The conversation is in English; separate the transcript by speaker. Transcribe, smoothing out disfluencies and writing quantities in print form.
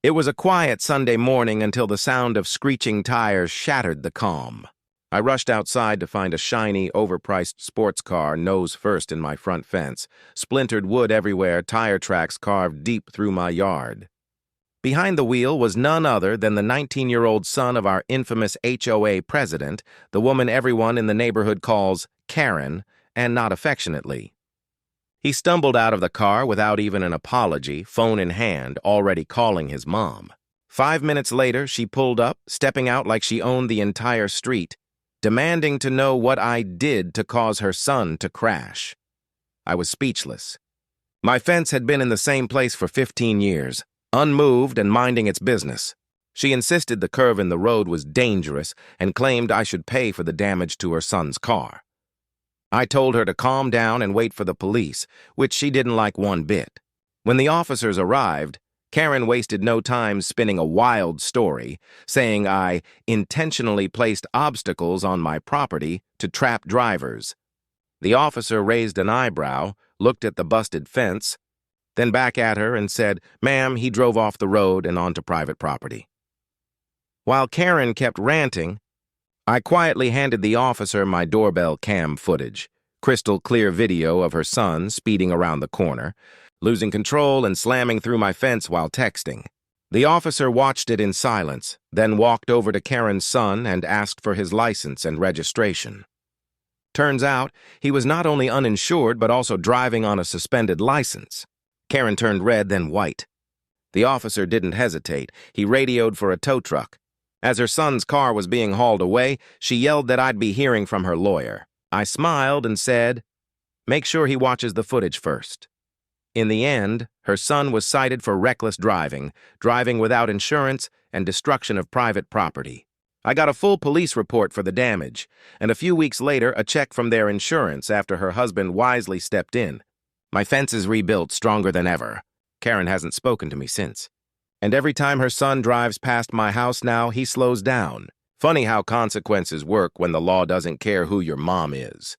Speaker 1: It was a quiet Sunday morning until the sound of screeching tires shattered the calm. I rushed outside to find a shiny, overpriced sports car nose first in my front fence, splintered wood everywhere, tire tracks carved deep through my yard. Behind the wheel was none other than the 19-year-old son of our infamous HOA president, the woman everyone in the neighborhood calls Karen, and not affectionately. He stumbled out of the car without even an apology, phone in hand, already calling his mom. 5 minutes later, she pulled up, stepping out like she owned the entire street, demanding to know what I did to cause her son to crash. I was speechless. My fence had been in the same place for 15 years, unmoved and minding its business. She insisted the curve in the road was dangerous and claimed I should pay for the damage to her son's car. I told her to calm down and wait for the police, which she didn't like one bit. When the officers arrived, Karen wasted no time spinning a wild story, saying I intentionally placed obstacles on my property to trap drivers. The officer raised an eyebrow, looked at the busted fence, then back at her and said, "Ma'am, he drove off the road and onto private property." While Karen kept ranting, I quietly handed the officer my doorbell cam footage, crystal clear video of her son speeding around the corner, losing control and slamming through my fence while texting. The officer watched it in silence, then walked over to Karen's son and asked for his license and registration. Turns out, he was not only uninsured but also driving on a suspended license. Karen turned red, then white. The officer didn't hesitate. He radioed for a tow truck. As her son's car was being hauled away, she yelled that I'd be hearing from her lawyer. I smiled and said, "Make sure he watches the footage first." In the end, her son was cited for reckless driving, driving without insurance, and destruction of private property. I got a full police report for the damage, and a few weeks later a check from their insurance after her husband wisely stepped in. My fence is rebuilt stronger than ever. Karen hasn't spoken to me since. And every time her son drives past my house now, he slows down. Funny how consequences work when the law doesn't care who your mom is.